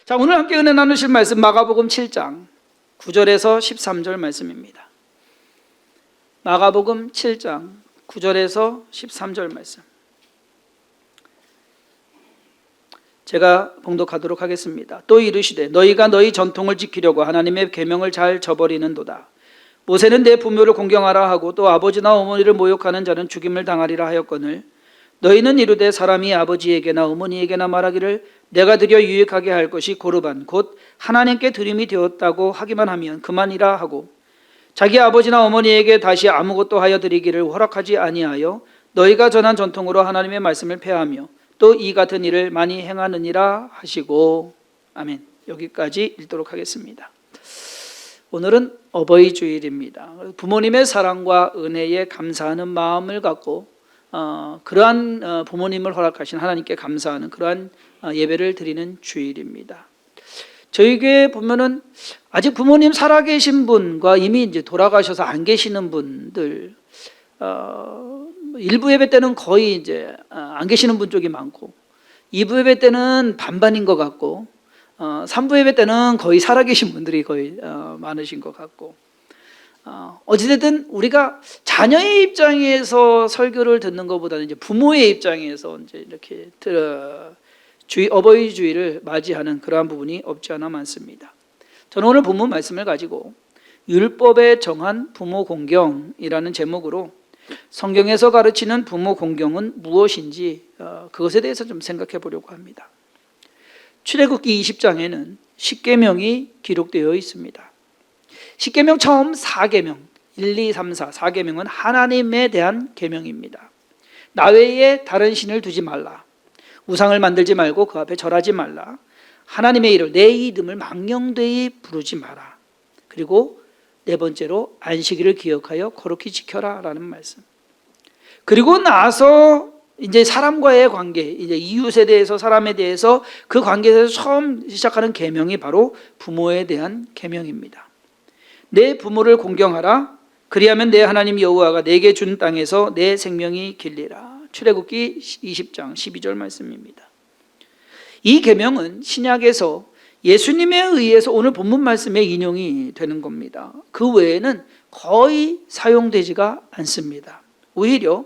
자, 오늘 함께 은혜 나누실 말씀 마가복음 7장 9절에서 13절 말씀입니다. 마가복음 7장 9절에서 13절 말씀. 제가 봉독하도록 하겠습니다. 또 이르시되 너희가 너희 전통을 지키려고 하나님의 계명을 잘 저버리는도다. 모세는 내 부모를 공경하라 하고 또 아버지나 어머니를 모욕하는 자는 죽임을 당하리라 하였거늘 너희는 이르되 사람이 아버지에게나 어머니에게나 말하기를 내가 드려 유익하게 할 것이 고르반 곧 하나님께 드림이 되었다고 하기만 하면 그만이라 하고 자기 아버지나 어머니에게 다시 아무것도 하여 드리기를 허락하지 아니하여 너희가 전한 전통으로 하나님의 말씀을 폐하며 또 이 같은 일을 많이 행하느니라 하시고. 아멘. 여기까지 읽도록 하겠습니다. 오늘은 어버이 주일입니다. 부모님의 사랑과 은혜에 감사하는 마음을 갖고 그러한 부모님을 허락하신 하나님께 감사하는 그러한 예배를 드리는 주일입니다. 저희 교회에 보면은 아직 부모님 살아계신 분과 이미 이제 돌아가셔서 안 계시는 분들, 일부 예배 때는 거의 이제 안 계시는 분 쪽이 많고, 2부 예배 때는 반반인 것 같고, 3부 예배 때는 거의 살아계신 분들이 거의 많으신 것 같고, 어찌됐든 우리가 자녀의 입장에서 설교를 듣는 것보다는 이제 부모의 입장에서 이제 이렇게 어버이 주일을 맞이하는 그러한 부분이 없지 않아 많습니다. 저는 오늘 본문 말씀을 가지고 율법에 정한 부모 공경이라는 제목으로 성경에서 가르치는 부모 공경은 무엇인지 그것에 대해서 좀 생각해 보려고 합니다. 출애굽기 20장에는 십계명이 기록되어 있습니다. 십계명 처음 4계명 1, 2, 3, 4 4계명은 하나님에 대한 계명입니다. 나 외에 다른 신을 두지 말라, 우상을 만들지 말고 그 앞에 절하지 말라, 하나님의 이름 내 이름을 망령되이 부르지 마라, 그리고 네 번째로 안식일을 기억하여 거룩히 지켜라 라는 말씀. 그리고 나서 이제 사람과의 관계, 이제 이웃에 대해서 사람에 대해서 그 관계에서 처음 시작하는 계명이 바로 부모에 대한 계명입니다. 내 부모를 공경하라, 그리하면 내 하나님 여호와가 내게 준 땅에서 내 생명이 길리라. 출애굽기 20장 12절 말씀입니다. 이 계명은 신약에서 예수님에 의해서 오늘 본문 말씀에 인용이 되는 겁니다. 그 외에는 거의 사용되지가 않습니다. 오히려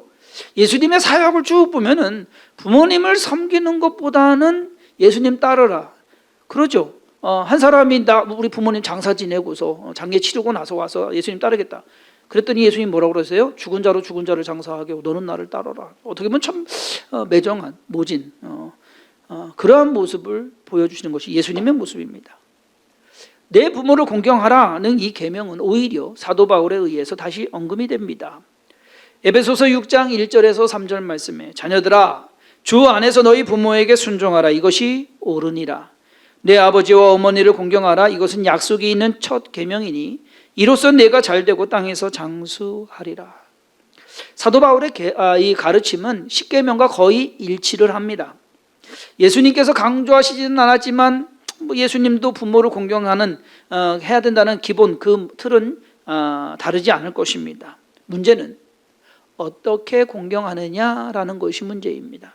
예수님의 사역을 쭉 보면은 부모님을 섬기는 것보다는 예수님 따르라 그러죠. 한 사람이 우리 부모님 장사 지내고서 장례 치르고 나서 와서 예수님 따르겠다 그랬더니 예수님 뭐라고 그러세요? 죽은 자로 죽은 자를 장사하게 하고 너는 나를 따르라. 어떻게 보면 참 매정한 모진 그러한 모습을 보여주시는 것이 예수님의 모습입니다. 내 부모를 공경하라는 이 계명은 오히려 사도 바울에 의해서 다시 언급이 됩니다. 에베소서 6장 1절에서 3절 말씀에 자녀들아 주 안에서 너희 부모에게 순종하라, 이것이 옳으니라. 내 아버지와 어머니를 공경하라, 이것은 약속이 있는 첫 계명이니 이로써 내가 잘되고 땅에서 장수하리라. 사도 바울의 이 가르침은 십계명과 거의 일치를 합니다. 예수님께서 강조하시지는 않았지만 예수님도 부모를 공경하는 해야 된다는 기본 그 틀은 다르지 않을 것입니다. 문제는 어떻게 공경하느냐라는 것이 문제입니다.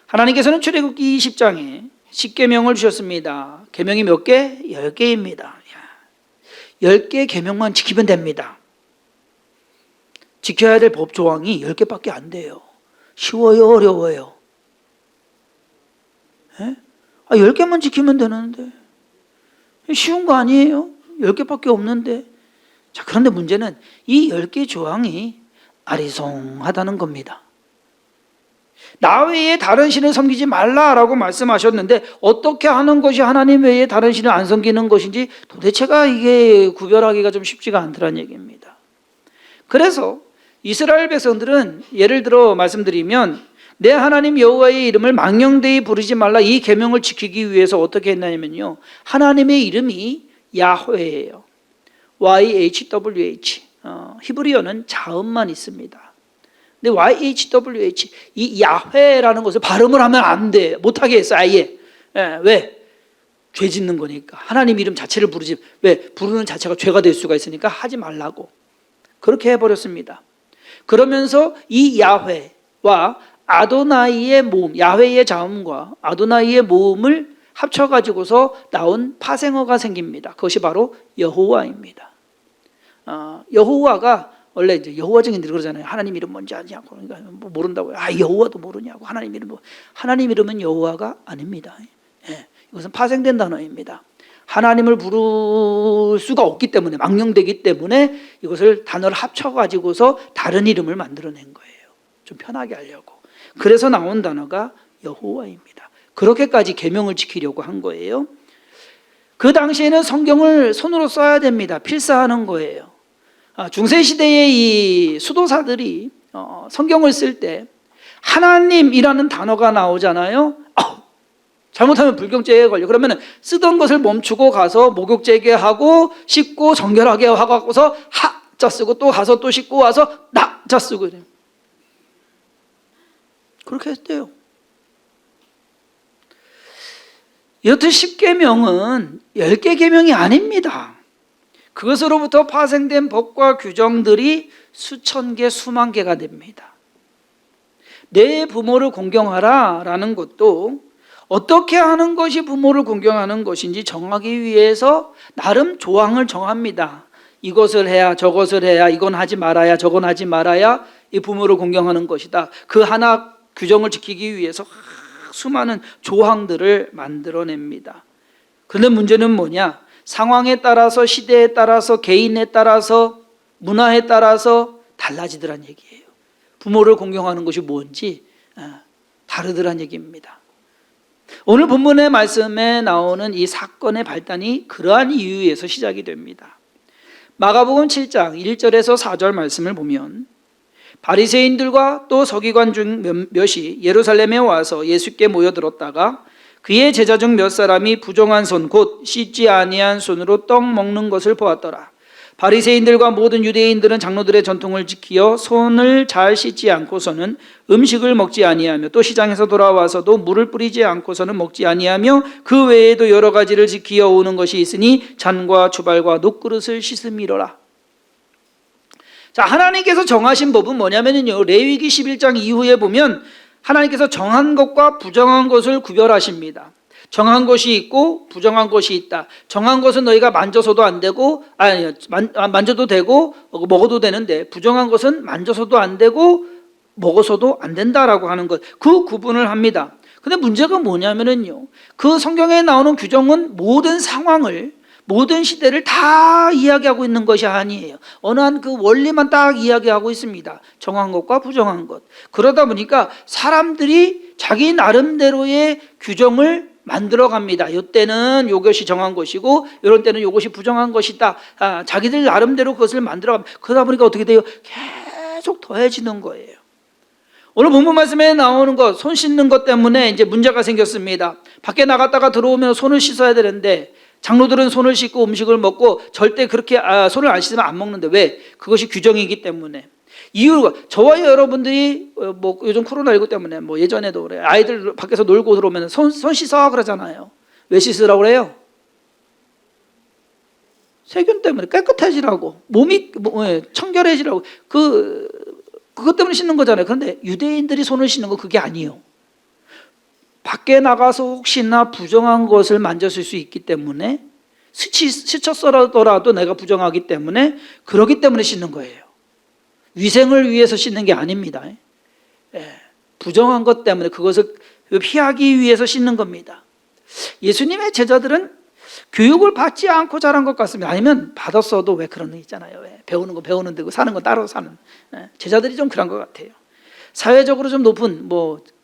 하나님께서는 출애굽기 20장에 십계명을 주셨습니다. 계명이 몇 개? 10개입니다. 10개의 계명만 지키면 됩니다. 지켜야 될 법 조항이 10개밖에 안 돼요. 쉬워요, 어려워요? 10개만 지키면 되는데 쉬운 거 아니에요? 10개밖에 없는데. 자, 그런데 문제는 이 10개 조항이 아리송하다는 겁니다. 나 외에 다른 신을 섬기지 말라라고 말씀하셨는데 어떻게 하는 것이 하나님 외에 다른 신을 안 섬기는 것인지 도대체가 이게 구별하기가 좀 쉽지가 않더란 얘기입니다. 그래서 이스라엘 백성들은 예를 들어 말씀드리면 내 하나님 여호와의 이름을 망령되이 부르지 말라, 이 계명을 지키기 위해서 어떻게 했냐면요, 하나님의 이름이 야훼예요. YHWH. 히브리어는 자음만 있습니다. 근데 YHWH, 이 야훼라는 것을 발음을 하면 안 돼. 못하게 했어, 아예. 왜? 죄 짓는 거니까. 하나님 이름 자체를 부르지, 왜? 부르는 자체가 죄가 될 수가 있으니까 하지 말라고. 그렇게 해버렸습니다. 그러면서 이 야훼와 아도나이의 모음, 야훼의 자음과 아도나이의 모음을 합쳐가지고서 나온 파생어가 생깁니다. 그것이 바로 여호와입니다. 여호와가 원래 이제 여호와 증인들이 그러잖아요. 하나님 이름 뭔지 아냐고. 그러니까 뭐 모른다고요. 여호와도 모르냐고. 하나님 이름 하나님 이름은 여호와가 아닙니다. 예, 이것은 파생된 단어입니다. 하나님을 부를 수가 없기 때문에, 망령되기 때문에 이것을 단어를 합쳐가지고서 다른 이름을 만들어낸 거예요. 좀 편하게 하려고. 그래서 나온 단어가 여호와입니다. 그렇게까지 계명을 지키려고 한 거예요. 그 당시에는 성경을 손으로 써야 됩니다. 필사하는 거예요. 중세시대의 이 수도사들이 성경을 쓸 때 하나님이라는 단어가 나오잖아요. 잘못하면 불경죄에 걸려. 그러면 쓰던 것을 멈추고 가서 목욕제게하고 씻고 정결하게 하고서 하자 쓰고 또 가서 또 씻고 와서 나자 쓰고 이래요. 그렇게 했대요. 이렇듯 10계명은 10개 계명이 아닙니다. 그것으로부터 파생된 법과 규정들이 수천 개, 수만 개가 됩니다. 내 부모를 공경하라 라는 것도 어떻게 하는 것이 부모를 공경하는 것인지 정하기 위해서 나름 조항을 정합니다. 이것을 해야 저것을 해야 이건 하지 말아야 저건 하지 말아야 이 부모를 공경하는 것이다. 그 하나 규정을 지키기 위해서 수많은 조항들을 만들어냅니다. 그런데 문제는 뭐냐? 상황에 따라서, 시대에 따라서, 개인에 따라서, 문화에 따라서 달라지더란 얘기예요. 부모를 공경하는 것이 뭔지 다르더란 얘기입니다. 오늘 본문의 말씀에 나오는 이 사건의 발단이 그러한 이유에서 시작이 됩니다. 마가복음 7장 1절에서 4절 말씀을 보면 바리새인들과 또 서기관 중 몇이 예루살렘에 와서 예수께 모여들었다가 그의 제자 중 몇 사람이 부정한 손 곧 씻지 아니한 손으로 떡 먹는 것을 보았더라. 바리새인들과 모든 유대인들은 장로들의 전통을 지키어 손을 잘 씻지 않고서는 음식을 먹지 아니하며 또 시장에서 돌아와서도 물을 뿌리지 않고서는 먹지 아니하며 그 외에도 여러 가지를 지키어 오는 것이 있으니 잔과 주발과 녹그릇을 씻음이로라. 자, 하나님께서 정하신 법은 뭐냐면요, 레위기 11장 이후에 보면 하나님께서 정한 것과 부정한 것을 구별하십니다. 정한 것이 있고 부정한 것이 있다. 정한 것은 너희가 만져서도 안 되고 만져도 되고 먹어도 되는데 부정한 것은 만져서도 안 되고 먹어서도 안 된다라고 하는 것, 그 구분을 합니다. 근데 문제가 뭐냐면은요, 그 성경에 나오는 규정은 모든 상황을, 모든 시대를 다 이야기하고 있는 것이 아니에요. 어느 한 그 원리만 딱 이야기하고 있습니다. 정한 것과 부정한 것. 그러다 보니까 사람들이 자기 나름대로의 규정을 만들어 갑니다. 이때는 이것이 정한 것이고 이런 때는 이것이 부정한 것이다. 자기들 나름대로 그것을 만들어 갑니다. 그러다 보니까 어떻게 돼요? 계속 더해지는 거예요. 오늘 본문 말씀에 나오는 것, 손 씻는 것 때문에 이제 문제가 생겼습니다. 밖에 나갔다가 들어오면 손을 씻어야 되는데 장로들은 손을 씻고 음식을 먹고 절대 그렇게 손을 안 씻으면 안 먹는데 왜? 그것이 규정이기 때문에. 이유가 저와 여러분들이 뭐 요즘 코로나19 때문에 뭐 예전에도 그래, 아이들 밖에서 놀고 들어오면 손 씻어 그러잖아요. 왜 씻으라고 그래요? 세균 때문에 깨끗해지라고, 몸이 청결해지라고, 그것 때문에 씻는 거잖아요. 그런데 유대인들이 손을 씻는 거 그게 아니에요. 밖에 나가서 혹시나 부정한 것을 만졌을 수 있기 때문에, 스쳤더라도 내가 부정하기 때문에, 그러기 때문에 씻는 거예요. 위생을 위해서 씻는 게 아닙니다. 부정한 것 때문에 그것을 피하기 위해서 씻는 겁니다. 예수님의 제자들은 교육을 받지 않고 자란 것 같습니다. 아니면 받았어도 왜 그런 거 있잖아요. 배우는 거 배우는 데고 사는 거 따로 사는. 제자들이 좀 그런 것 같아요. 사회적으로 좀 높은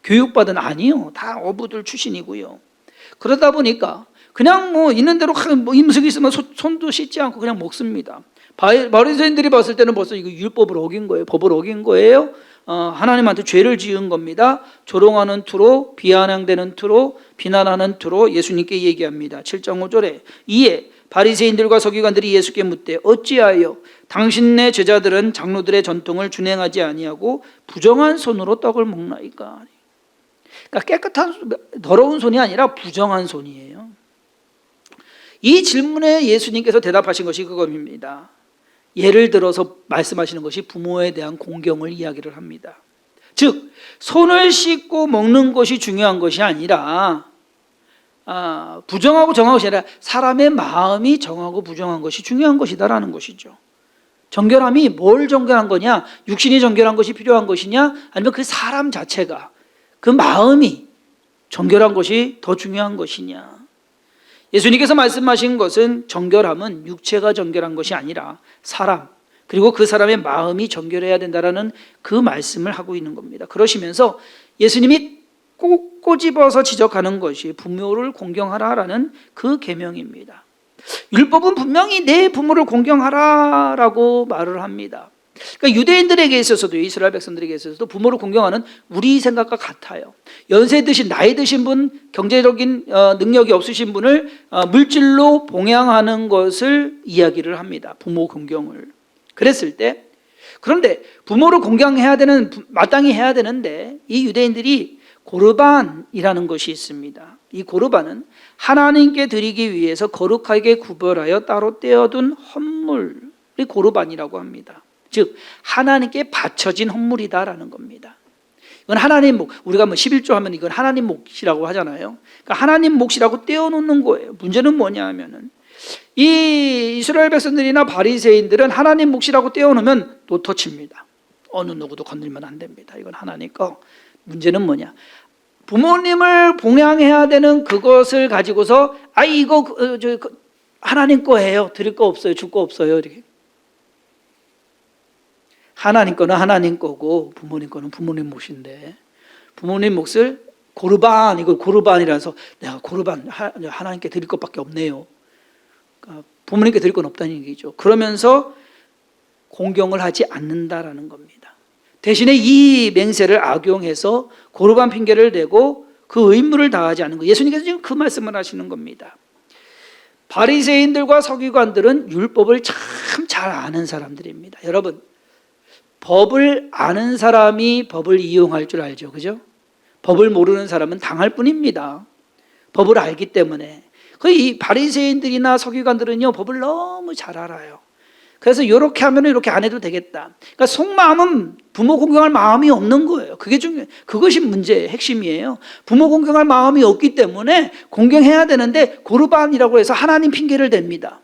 교육받은, 아니요, 다 어부들 출신이고요. 그러다 보니까 그냥 있는 대로 음식이 있으면 손도 씻지 않고 그냥 먹습니다. 바리새인들이 봤을 때는 벌써 이거 율법을 어긴 거예요. 법을 어긴 거예요. 하나님한테 죄를 지은 겁니다. 조롱하는 투로, 비아냥대는 투로, 비난하는 투로 예수님께 얘기합니다. 7.5절에 이에 바리새인들과 서기관들이 예수께 묻되 어찌하여 당신네 제자들은 장로들의 전통을 준행하지 아니하고 부정한 손으로 떡을 먹나이까. 그러니까 깨끗한, 더러운 손이 아니라 부정한 손이에요. 이 질문에 예수님께서 대답하신 것이 그겁니다. 예를 들어서 말씀하시는 것이 부모에 대한 공경을 이야기를 합니다. 즉 손을 씻고 먹는 것이 중요한 것이 아니라 부정하고 정한 것이 아니라 사람의 마음이 정하고 부정한 것이 중요한 것이다라는 것이죠. 정결함이 뭘 정결한 거냐? 육신이 정결한 것이 필요한 것이냐? 아니면 그 사람 자체가, 그 마음이 정결한 것이 더 중요한 것이냐? 예수님께서 말씀하신 것은 정결함은 육체가 정결한 것이 아니라 사람, 그리고 그 사람의 마음이 정결해야 된다라는 그 말씀을 하고 있는 겁니다. 그러시면서 예수님이 꼭 꼬집어서 지적하는 것이 부모를 공경하라라는 그 계명입니다. 율법은 분명히 내 부모를 공경하라라고 말을 합니다. 그러니까 유대인들에게 있어서도, 이스라엘 백성들에게 있어서도 부모를 공경하는 우리 생각과 같아요. 연세 드신, 나이 드신 분, 경제적인 능력이 없으신 분을 물질로 봉양하는 것을 이야기를 합니다. 부모 공경을. 그랬을 때, 그런데 부모를 공경해야 되는, 마땅히 해야 되는데 이 유대인들이 고르반이라는 것이 있습니다. 이 고르반은 하나님께 드리기 위해서 거룩하게 구별하여 따로 떼어둔 헌물이 고르반이라고 합니다. 즉 하나님께 바쳐진 헌물이다라는 겁니다. 이건 하나님 목, 우리가 11조 하면 이건 하나님 몫이라고 하잖아요. 그러니까 하나님 몫이라고 떼어놓는 거예요. 문제는 뭐냐 하면은 이 이스라엘 백성들이나 바리새인들은 하나님 몫이라고 떼어놓으면 노터치입니다. 어느 누구도 건들면 안 됩니다. 이건 하나님 거. 문제는 뭐냐? 부모님을 봉양해야 되는 그것을 가지고서 이거 하나님 거예요. 드릴 거 없어요. 줄 거 없어요. 이렇게. 하나님 거는 하나님 거고 부모님 거는 부모님 몫인데 부모님 몫을 고르반, 이걸 고르반이라서 내가 고르반 하나님께 드릴 것밖에 없네요. 그러니까 부모님께 드릴 건 없다는 얘기죠. 그러면서 공경을 하지 않는다라는 겁니다. 대신에 이 맹세를 악용해서 고르반 핑계를 대고 그 의무를 다하지 않는 거. 예수님께서 지금 그 말씀을 하시는 겁니다. 바리새인들과 서기관들은 율법을 참 잘 아는 사람들입니다. 여러분, 법을 아는 사람이 법을 이용할 줄 알죠, 그죠? 법을 모르는 사람은 당할 뿐입니다. 법을 알기 때문에. 이 바리새인들이나 서기관들은요, 법을 너무 잘 알아요. 그래서 이렇게 하면 이렇게 안 해도 되겠다. 그러니까 속마음은 부모 공경할 마음이 없는 거예요. 그게 중요해요. 그것이 문제의 핵심이에요. 부모 공경할 마음이 없기 때문에 공경해야 되는데 고르반이라고 해서 하나님 핑계를 댑니다.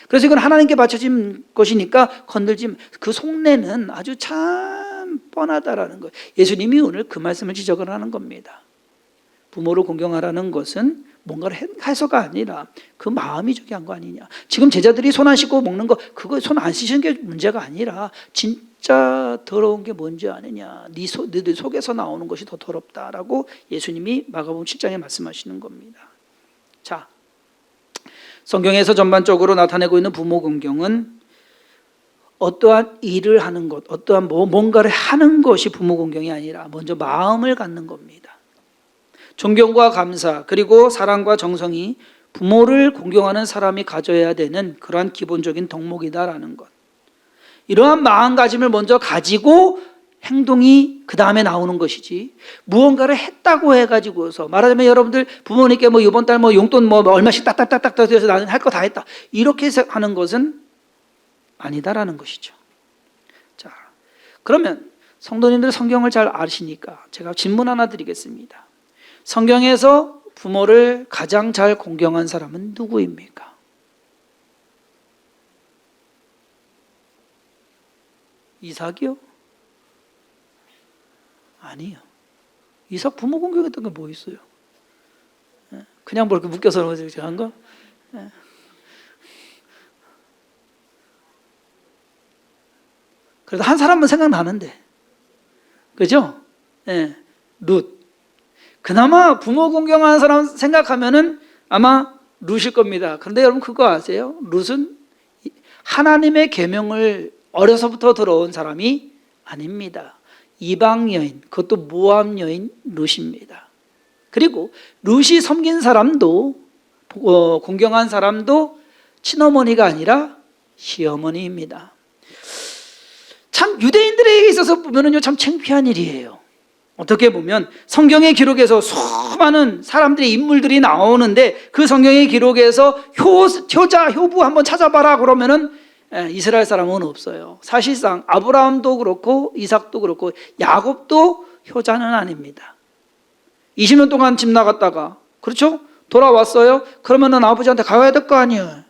그래서 이건 하나님께 바쳐진 것이니까 건들지, 그 속내는 아주 참 뻔하다라는 거예요. 예수님이 오늘 그 말씀을 지적을 하는 겁니다. 부모를 공경하라는 것은 뭔가를 해서가 아니라 그 마음이 저기 한 거 아니냐. 지금 제자들이 손 안 씻고 먹는 거, 그거 손 안 씻은 게 문제가 아니라 진짜 더러운 게 뭔지 아느냐. 너희들 속에서 나오는 것이 더 더럽다라고 예수님이 마가복음 7장에 말씀하시는 겁니다. 자, 성경에서 전반적으로 나타내고 있는 부모 공경은 어떠한 일을 하는 것, 어떠한 뭔가를 하는 것이 부모 공경이 아니라 먼저 마음을 갖는 겁니다. 존경과 감사, 그리고 사랑과 정성이 부모를 공경하는 사람이 가져야 되는 그러한 기본적인 덕목이다라는 것. 이러한 마음가짐을 먼저 가지고 행동이 그 다음에 나오는 것이지, 무언가를 했다고 해가지고서, 말하자면 여러분들 부모님께 이번 달 용돈 얼마씩 딱딱딱딱 해서 나는 할 거 다 했다, 이렇게 하는 것은 아니다라는 것이죠. 자, 그러면 성도님들 성경을 잘 아시니까 제가 질문 하나 드리겠습니다. 성경에서 부모를 가장 잘 공경한 사람은 누구입니까? 이삭이요? 아니요. 이삭 부모 공경했던 게 뭐 있어요? 그냥 뭐 이렇게 묶여서 한 거? 그래도 한 사람은 생각나는데, 그죠? 룻. 그나마 부모 공경하는 사람 생각하면은 아마 룻일 겁니다. 그런데 여러분 그거 아세요? 룻은 하나님의 계명을 어려서부터 들어온 사람이 아닙니다. 이방 여인, 그것도 모압 여인 룻입니다. 그리고 룻이 섬긴 사람도, 공경한 사람도 친어머니가 아니라 시어머니입니다. 참 유대인들에게 있어서 보면은요, 참 창피한 일이에요. 어떻게 보면 성경의 기록에서 수많은 사람들의 인물들이 나오는데 그 성경의 기록에서 효자, 효부 한번 찾아봐라 그러면은 이스라엘 사람은 없어요. 사실상 아브라함도 그렇고 이삭도 그렇고 야곱도 효자는 아닙니다. 20년 동안 집 나갔다가, 그렇죠? 돌아왔어요? 그러면은 아버지한테 가야 될 거 아니에요.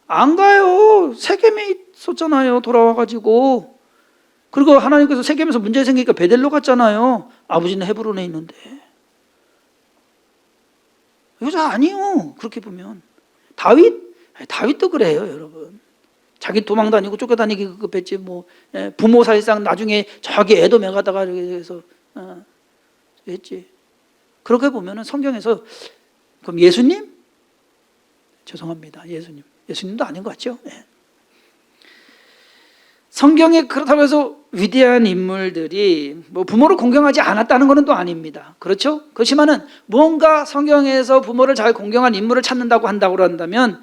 안 가요. 세겜에 있었잖아요. 돌아와가지고. 그리고 하나님께서 세겜에서 문제 생기니까 베델로 갔잖아요. 아버지는 헤브론에 있는데. 이거 아니요. 그렇게 보면 다윗도 그래요, 여러분. 자기 도망 다니고 쫓겨다니기 급했지 뭐. 부모 사실상 나중에 저기 에돔에 가다가 해서 했지. 그렇게 보면은 성경에서 그럼 예수님? 죄송합니다. 예수님도 아닌 것 같죠? 네. 성경에 그렇다고 해서 위대한 인물들이 뭐 부모를 공경하지 않았다는 것은 또 아닙니다. 그렇죠? 그렇지만은 뭔가 성경에서 부모를 잘 공경한 인물을 찾는다고 한다면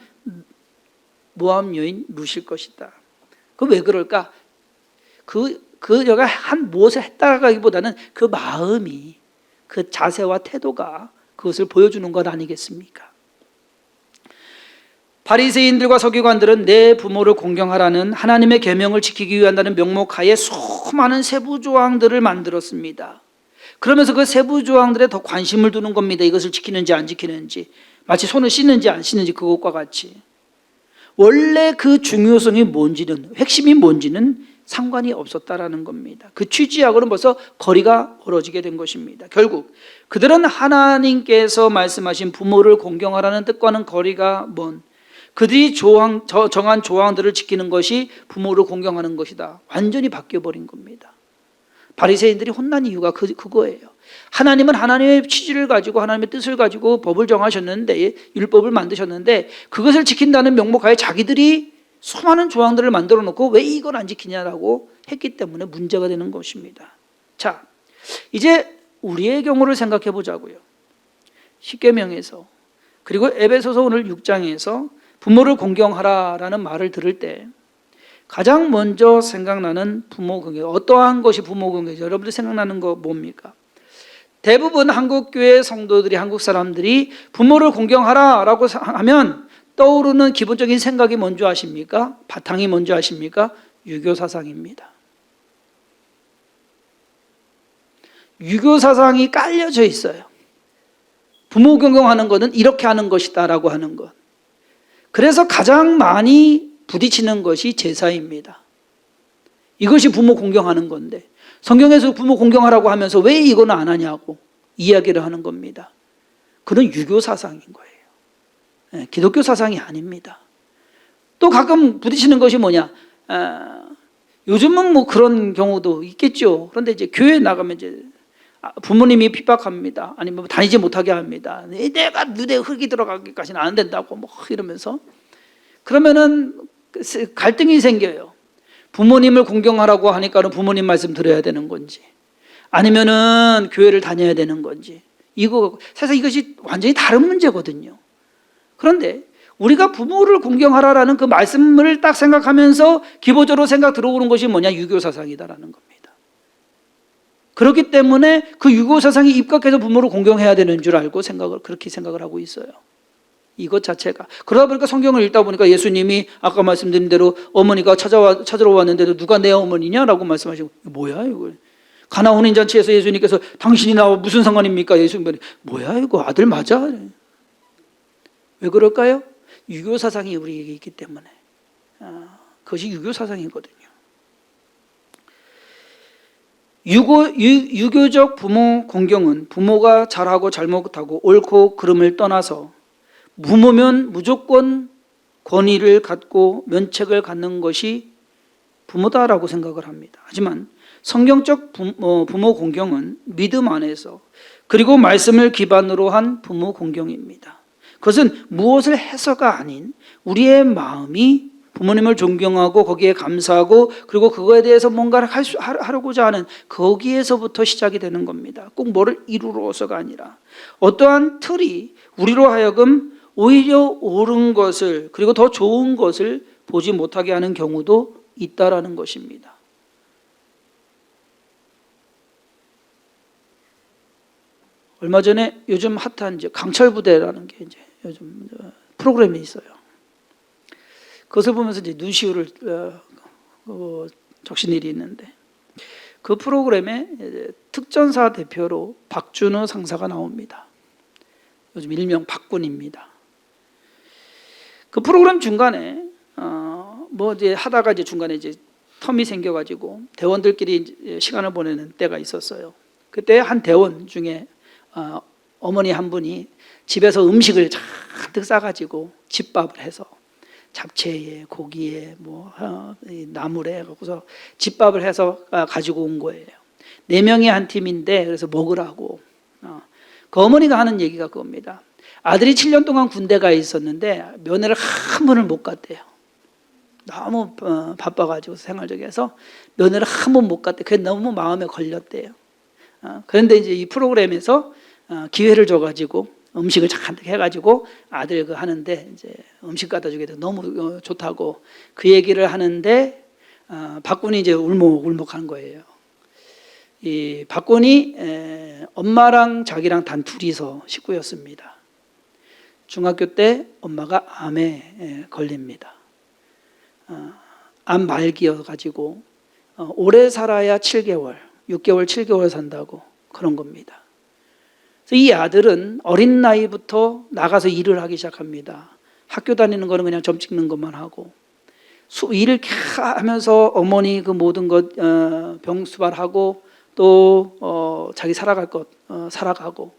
모압 여인 루실 것이다. 그 왜 그럴까? 여가 한 무엇을 했다기보다는 그 마음이, 그 자세와 태도가 그것을 보여주는 것 아니겠습니까? 바리새인들과 서기관들은 내 부모를 공경하라는 하나님의 계명을 지키기 위한다는 명목하에 수많은 세부 조항들을 만들었습니다. 그러면서 그 세부 조항들에 더 관심을 두는 겁니다. 이것을 지키는지 안 지키는지, 마치 손을 씻는지 안 씻는지 그것과 같이. 원래 그 중요성이 뭔지는, 핵심이 뭔지는 상관이 없었다라는 겁니다. 그 취지하고는 벌써 거리가 멀어지게 된 것입니다. 결국 그들은 하나님께서 말씀하신 부모를 공경하라는 뜻과는 거리가 먼, 그들이 정한 조항들을 지키는 것이 부모를 공경하는 것이다. 완전히 바뀌어버린 겁니다. 바리새인들이 혼난 이유가 그거예요. 하나님은 하나님의 취지를 가지고 하나님의 뜻을 가지고 법을 정하셨는데, 율법을 만드셨는데 그것을 지킨다는 명목하에 자기들이 수많은 조항들을 만들어 놓고 왜 이걸 안 지키냐라고 했기 때문에 문제가 되는 것입니다. 자, 이제 우리의 경우를 생각해 보자고요. 십계명에서, 그리고 에베소서 오늘 6장에서 부모를 공경하라라는 말을 들을 때 가장 먼저 생각나는 부모 공경, 어떠한 것이 부모 공경이죠? 여러분들 생각나는 거 뭡니까? 대부분 한국교회 성도들이, 한국 사람들이 부모를 공경하라라고 하면 떠오르는 기본적인 생각이 뭔지 아십니까? 바탕이 뭔지 아십니까? 유교 사상입니다. 유교 사상이 깔려져 있어요. 부모 공경하는 것은 이렇게 하는 것이다 라고 하는 것. 그래서 가장 많이 부딪히는 것이 제사입니다. 이것이 부모 공경하는 건데 성경에서 부모 공경하라고 하면서 왜 이거는 안 하냐고 이야기를 하는 겁니다. 그건 유교 사상인 거예요. 기독교 사상이 아닙니다. 또 가끔 부딪히는 것이 뭐냐? 요즘은 뭐 그런 경우도 있겠죠. 그런데 이제 교회에 나가면 이제 부모님이 핍박합니다. 아니면 다니지 못하게 합니다. 내가 눈에 흙이 들어가기까지는 안 된다고 뭐 이러면서, 그러면은 갈등이 생겨요. 부모님을 공경하라고 하니까는 부모님 말씀 들어야 되는 건지, 아니면은 교회를 다녀야 되는 건지, 사실 이것이 완전히 다른 문제거든요. 그런데 우리가 부모를 공경하라라는 그 말씀을 딱 생각하면서 기본적으로 생각 들어오는 것이 뭐냐? 유교 사상이다라는 겁니다. 그렇기 때문에 그 유교 사상이 입각해서 부모를 공경해야 되는 줄 알고 그렇게 생각을 하고 있어요. 이것 자체가. 그러다 보니까 성경을 읽다 보니까 예수님이 아까 말씀드린 대로 어머니가 찾으러 왔는데도 누가 내 어머니냐라고 말씀하시고, 뭐야 이거? 가나 혼인잔치에서 예수님께서 당신이 나와 무슨 상관입니까? 예수님이 뭐야 이거, 아들 맞아? 왜 그럴까요? 유교 사상이 우리에게 있기 때문에. 그것이 유교 사상이거든요. 유교적 부모 공경은 부모가 잘하고 잘못하고 옳고 그름을 떠나서 부모면 무조건 권위를 갖고 면책을 갖는 것이 부모다라고 생각을 합니다. 하지만 성경적 부모 공경은 믿음 안에서, 그리고 말씀을 기반으로 한 부모 공경입니다. 그것은 무엇을 해서가 아닌 우리의 마음이 부모님을 존경하고 거기에 감사하고 그리고 그거에 대해서 뭔가를 하려고자 하는 거기에서부터 시작이 되는 겁니다. 꼭 뭐를 이루어서가 아니라 어떠한 틀이 우리로 하여금 오히려 옳은 것을, 그리고 더 좋은 것을 보지 못하게 하는 경우도 있다라는 것입니다. 얼마 전에 요즘 핫한 이제 강철부대라는 게 이제 요즘 프로그램이 있어요. 그것을 보면서 이제 눈시울을 적신 일이 있는데, 그 프로그램에 특전사 대표로 박준호 상사가 나옵니다. 요즘 일명 박군입니다. 그 프로그램 중간에 뭐 이제 하다가 이제 중간에 이제 텀이 생겨가지고 대원들끼리 이제 시간을 보내는 때가 있었어요. 그때 한 대원 중에 어머니 한 분이 집에서 음식을 잔뜩 싸가지고 집밥을 해서 잡채에 고기에 뭐 나물에 갖고서 집밥을 해서 가지고 온 거예요. 4명이 한 팀인데 그래서 먹으라고. 그 어머니가 하는 얘기가 그겁니다. 아들이 7년 동안 군대가 있었는데 면회를 한 번을 못 갔대요. 너무 바빠가지고 생활적에서 면회를 한 번 못 갔대. 그게 너무 마음에 걸렸대요. 그런데 이제 이 프로그램에서 기회를 줘가지고 음식을 잔뜩 해가지고 아들 그 하는데 이제 음식 갖다 주게 돼서 너무 좋다고 그 얘기를 하는데 박군이 이제 울먹울먹한 거예요. 이 박군이 엄마랑 자기랑 단 둘이서 식구였습니다. 중학교 때 엄마가 암에 걸립니다. 암 말기여가지고 오래 살아야 7개월, 6개월, 7개월 산다고 그런 겁니다. 그래서 이 아들은 어린 나이부터 나가서 일을 하기 시작합니다. 학교 다니는 거는 그냥 점 찍는 것만 하고 일을 하면서 어머니 그 모든 것 병수발하고 또 자기 살아갈 것 살아가고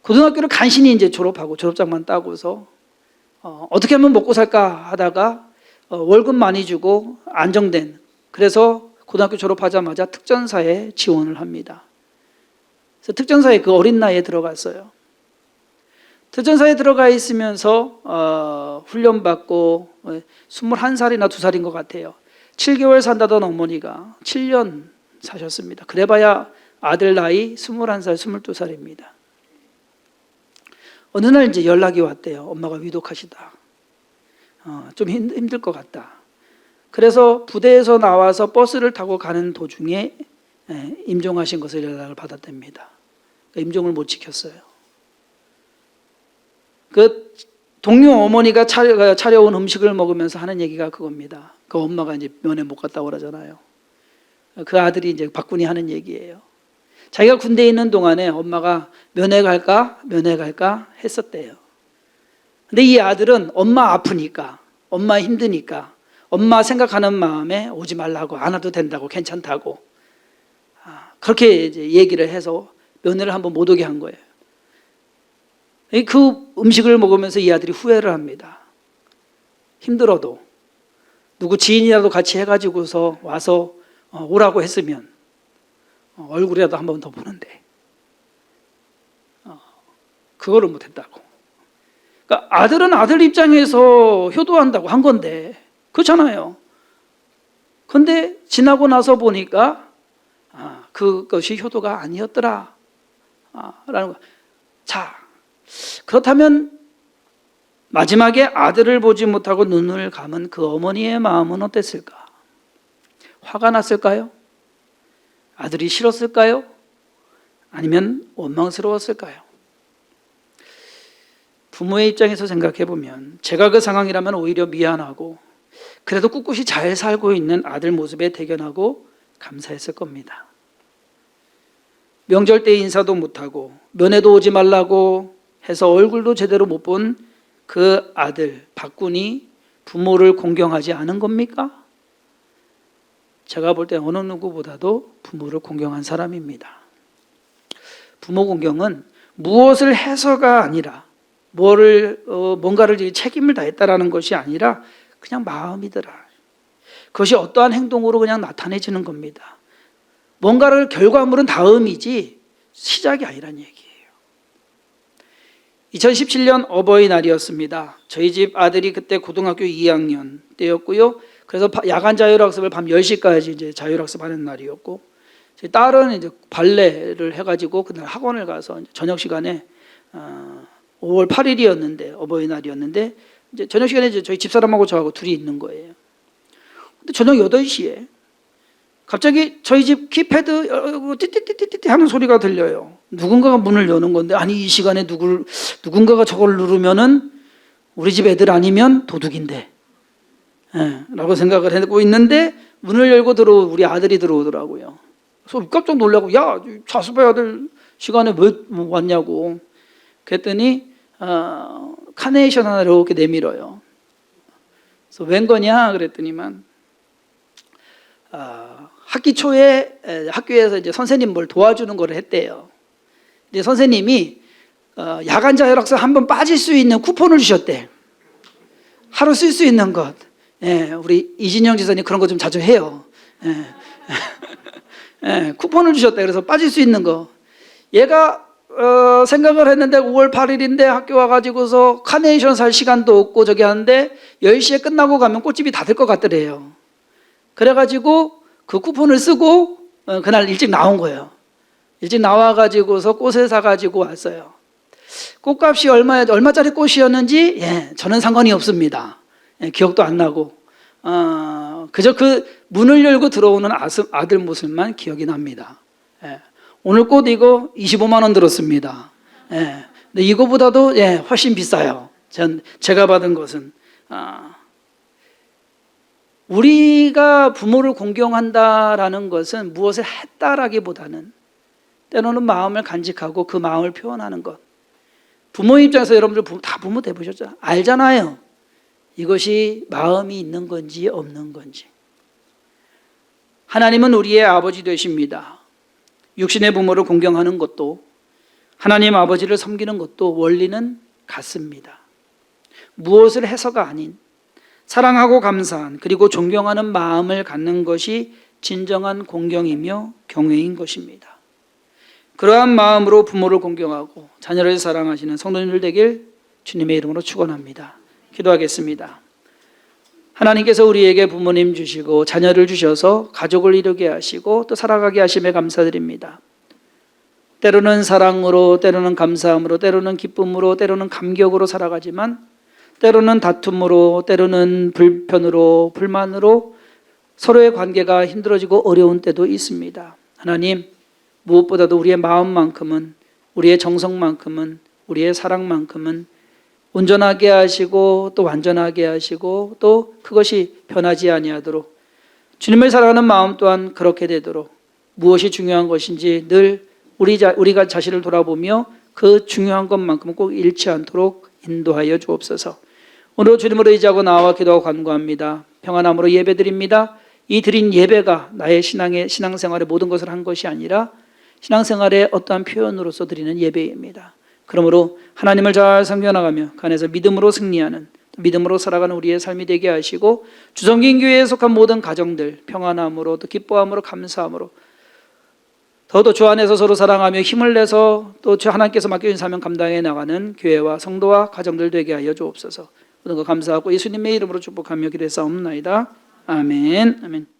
고등학교를 간신히 이제 졸업하고 졸업장만 따고서 어떻게 하면 먹고 살까 하다가 월급 많이 주고 안정된 그래서 고등학교 졸업하자마자 특전사에 지원을 합니다. 그래서 특전사에 그 어린 나이에 들어갔어요. 특전사에 들어가 있으면서 훈련받고 21살이나 2살인 것 같아요. 7개월 산다던 어머니가 7년 사셨습니다. 그래봐야 아들 나이 21살, 22살입니다. 어느 날 이제 연락이 왔대요. 엄마가 위독하시다. 좀 힘들 것 같다. 그래서 부대에서 나와서 버스를 타고 가는 도중에 임종하신 것을 연락을 받았답니다. 임종을 못 지켰어요. 그 동료 어머니가 차려온 음식을 먹으면서 하는 얘기가 그겁니다. 그 엄마가 이제 면회 못 갔다고 그러잖아요. 그 아들이 이제 박군이 하는 얘기예요. 자기가 군대에 있는 동안에 엄마가 면회 갈까 했었대요. 근데 이 아들은 엄마 아프니까, 엄마 힘드니까, 엄마 생각하는 마음에 오지 말라고, 안 와도 된다고, 괜찮다고. 그렇게 이제 얘기를 해서 면회를 한번 못 오게 한 거예요. 그 음식을 먹으면서 이 아들이 후회를 합니다. 힘들어도 누구 지인이라도 같이 해가지고서 와서 오라고 했으면 얼굴이라도 한 번 더 보는데 그거를 못했다고. 그러니까 아들은 아들 입장에서 효도한다고 한 건데 그렇잖아요. 그런데 지나고 나서 보니까 그것이 효도가 아니었더라 라는 거. 자, 그렇다면 마지막에 아들을 보지 못하고 눈을 감은 그 어머니의 마음은 어땠을까? 화가 났을까요? 아들이 싫었을까요? 아니면 원망스러웠을까요? 부모의 입장에서 생각해 보면 제가 그 상황이라면 오히려 미안하고 그래도 꿋꿋이 잘 살고 있는 아들 모습에 대견하고 감사했을 겁니다. 명절 때 인사도 못하고 면회도 오지 말라고 해서 얼굴도 제대로 못 본 그 아들 박군이 부모를 공경하지 않은 겁니까? 제가 볼 때 어느 누구보다도 부모를 공경한 사람입니다. 부모 공경은 무엇을 해서가 아니라 뭔가를 책임을 다했다라는 것이 아니라 그냥 마음이더라. 그것이 어떠한 행동으로 그냥 나타내지는 겁니다. 뭔가를 결과물은 다음이지 시작이 아니란 얘기예요. 2017년 어버이날이었습니다. 저희 집 아들이 그때 고등학교 2학년 때였고요. 그래서 야간 자율학습을 밤 10시까지 이제 자율학습하는 날이었고, 제 딸은 이제 발레를 해가지고 그날 학원을 가서 저녁 시간에 5월 8일이었는데 어버이날이었는데 이제 저녁 시간에 이제 저희 집사람하고 저하고 둘이 있는 거예요. 근데 저녁 8시에 갑자기 저희 집 키패드 띠띠띠띠띠 하는 소리가 들려요. 누군가가 문을 여는 건데 아니 이 시간에 누군가가 저걸 누르면은 우리 집 애들 아니면 도둑인데 라고 생각을 하고 있는데 문을 열고 우리 아들이 들어오더라고요. 그래서 깜짝 놀라고 야 자수배 아들 시간에 왜 왔냐고. 그랬더니 카네이션 하나 이렇게 내밀어요. 그래서 웬 거냐 그랬더니만 학기 초에 학교에서 이제 선생님 뭘 도와주는 걸 했대요. 이제 선생님이 야간 자율학습 한번 빠질 수 있는 쿠폰을 주셨대. 하루 쓸 수 있는 것. 예, 우리 이진영 지사님 그런 거 좀 자주 해요. 예. 예, 쿠폰을 주셨대. 그래서 빠질 수 있는 거. 얘가 생각을 했는데 5월 8일인데 학교 와가지고서 카네이션 살 시간도 없고 저기 하는데 10시에 끝나고 가면 꽃집이 닫을 것 같더래요. 그래가지고 그 쿠폰을 쓰고 그날 일찍 나온 거예요. 일찍 나와가지고서 꽃을 사가지고 왔어요. 꽃값이 얼마짜리 꽃이었는지 저는 상관이 없습니다. 기억도 안 나고 그저 그 문을 열고 들어오는 아들 모습만 기억이 납니다. 오늘 꽃 이거 25만 원 들었습니다. 근데 이거보다도 훨씬 비싸요. 제가 받은 것은 우리가 부모를 공경한다라는 것은 무엇을 했다라기보다는 때로는 마음을 간직하고 그 마음을 표현하는 것. 부모 입장에서 여러분들 다 부모 돼보셨죠? 알잖아요. 이것이 마음이 있는 건지 없는 건지. 하나님은 우리의 아버지 되십니다. 육신의 부모를 공경하는 것도 하나님 아버지를 섬기는 것도 원리는 같습니다. 무엇을 해서가 아닌 사랑하고 감사한 그리고 존경하는 마음을 갖는 것이 진정한 공경이며 경외인 것입니다. 그러한 마음으로 부모를 공경하고 자녀를 사랑하시는 성도님들 되길 주님의 이름으로 축원합니다. 기도하겠습니다. 하나님께서 우리에게 부모님 주시고 자녀를 주셔서 가족을 이루게 하시고 또 살아가게 하심에 감사드립니다. 때로는 사랑으로, 때로는 감사함으로, 때로는 기쁨으로, 때로는 감격으로 살아가지만 때로는 다툼으로, 때로는 불편으로, 불만으로 서로의 관계가 힘들어지고 어려운 때도 있습니다. 하나님, 무엇보다도 우리의 마음만큼은, 우리의 정성만큼은, 우리의 사랑만큼은 온전하게 하시고 또 완전하게 하시고 또 그것이 변하지 아니하도록 주님을 사랑하는 마음 또한 그렇게 되도록 무엇이 중요한 것인지 늘 우리가 자신을 돌아보며 그 중요한 것만큼은 꼭 잃지 않도록 인도하여 주옵소서. 오늘 주님으로 의지하고 나와 기도하고 간구합니다. 평안함으로 예배드립니다. 이 드린 예배가 나의 신앙생활의 모든 것을 한 것이 아니라 신앙생활의 어떠한 표현으로서 드리는 예배입니다. 그러므로 하나님을 잘 섬겨나가며 그 안에서 믿음으로 승리하는, 믿음으로 살아가는 우리의 삶이 되게 하시고 주성긴 교회에 속한 모든 가정들 평안함으로 또 기뻐함으로 감사함으로 더더 주 안에서 서로 사랑하며 힘을 내서 또 주 하나님께서 맡겨진 사명 감당해 나가는 교회와 성도와 가정들 되게 하여 주옵소서. 모든 것 감사하고 예수님의 이름으로 축복하며 기도했사옵나이다. 아멘. 아멘.